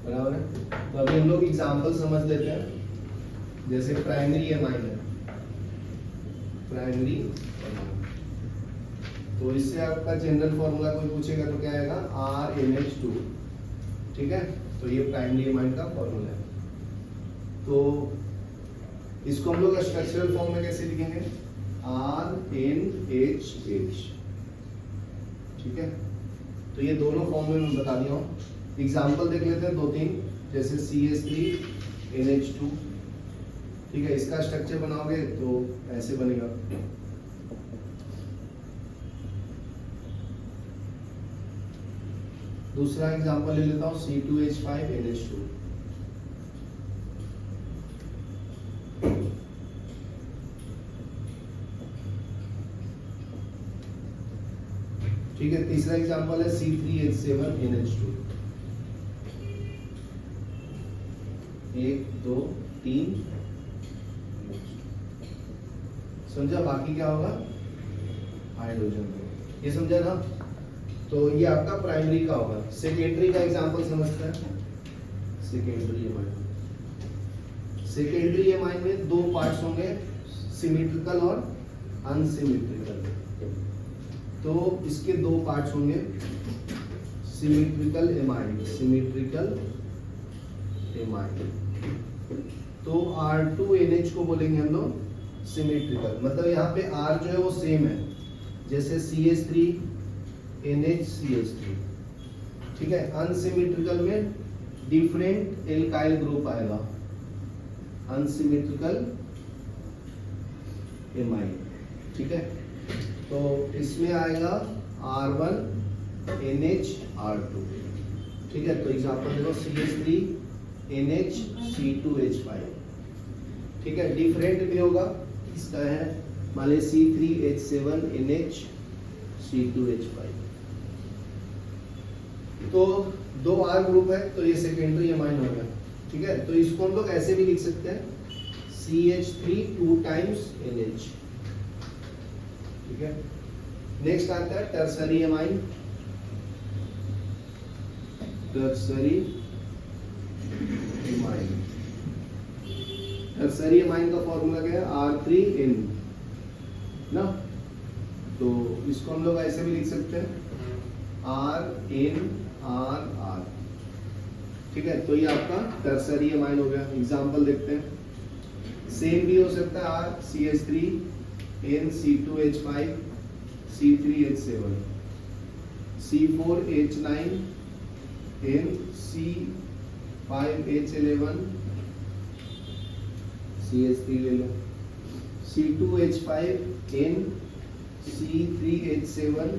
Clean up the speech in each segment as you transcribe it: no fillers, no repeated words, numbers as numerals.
बराबर है। तो अभी हम लोग एग्जांपल समझ लेते हैं। जैसे प्राइमरी एमाइन है, प्राइमरी एमाइन, तो इससे आपका जनरल फॉर्मूला कोई पूछेगा तो क्या आएगा, RNH2। ठीक है, तो ये प्राइमरी एमाइन का फॉर्मूला है। तो इसको हम लोग स्ट्रक्चरल फॉर्म में कैसे लिखेंगे, RNHH। ठीक है, तो ये दोनों फॉर्म में मैं बता दिया हूँ। एग्जाम्पल देख लेते हैं 2-3, जैसे CH3NH2। ठीक है, इसका स्ट्रक्चर बनाओगे तो ऐसे बनेगा। दूसरा एग्जाम्पल ले लेता हूँ C2H5NH2। ठीक है, तीसरा एग्जाम्पल है C3H7NH2। 1 2 3 समझा, बाकी क्या होगा, हाइड्रोजन। ये समझा ना। तो ये आपका प्राइमरी का होगा। सेकेंडरी का एग्जांपल समझते हैं। सेकेंडरी एमाइन, सेकेंडरी एमाइन में दो पार्ट्स होंगे, सिमेट्रिकल और अनसिमेट्रिकल। तो इसके दो पार्ट्स होंगे, सिमेट्रिकल एमाइन, सिमेट्रिकल एमाइन। तो R2NH को बोलेंगे हम लोग सिमेट्रिकल, मतलब यहाँ पे R जो है वो सेम है, जैसे CH3NH CH3। ठीक है, अनसिमेट्रिकल में डिफरेंट एल्काइल ग्रुप आएगा, अनसिमेट्रिकल एमाइन। ठीक है, तो इसमें आएगा R1NH R2। ठीक है, तो एग्जांपल देखो CH3NH C2H5। ठीक है, डिफरेंट भी होगा, इसका है मान लीजिए C3H7NH C2H5। तो दो R ग्रुप है, तो ये सेकेंडरी एमाइन हो गया। ठीक है, तो इसको हम लोग ऐसे भी लिख सकते हैं, CH3 2 times NH। ठीक है, नेक्स्ट आता है tertiary amine. Tertiary amine, tertiary amine का फॉर्मूला क्या है, R3N ना। तो इसको हम लोग ऐसे भी लिख सकते हैं, RNRR। ठीक है, तो ये आपका टर्सरी एमाइन हो गया। एग्जांपल देखते हैं, सेम भी हो सकता है R CH3N C2H5 C3H7 C4H9 N C5H11 CH3 ले लो, C2H5 N C3H7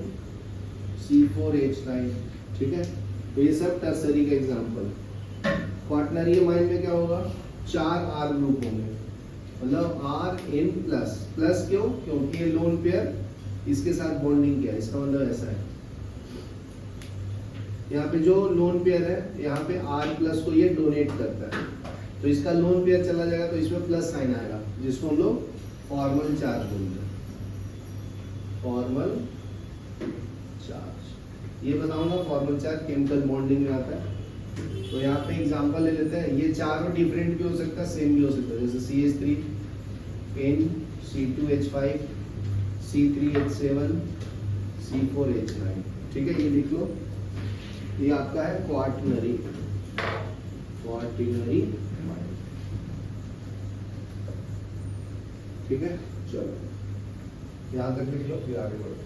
C4H9। ठीक है, तो ये सब टर्सरी का एग्जांपल। क्वाटरनरी एमाइन में क्या होगा, 4 R ग्रुप होंगे, मतलब RN प्लस। प्लस क्यों, क्योंकि ये लोन पेयर इसके साथ बॉन्डिंग किया है, इसका मतलब ऐसा है। यहाँ पे जो लोन पेयर है, यहाँ पे R प्लस को ये डोनेट करता है, तो इसका लोन पेयर चला जाएगा तो इसमें प्लस साइन आएगा, जिसको हम लोग फॉर्मल चार्ज बोलते हैं, फॉर्मल चार्ज। ये बताऊंगा, फॉर्मल चार्ज केमिकल बॉन्डिंग में आता है। तो यहाँ पे एग्जांपल ले लेते हैं, ये चारों डिफरेंट भी हो सकता है, सेम भी हो सकता है, जैसे CH3N C2H5 C3H7 C4H9। ठीक है, ये लिख लो, ये आपका है क्वाटरनरी, क्वाटरनरी। ठीक है, चलो यहाँ तक लिख लो, फिर आगे बढ़ो।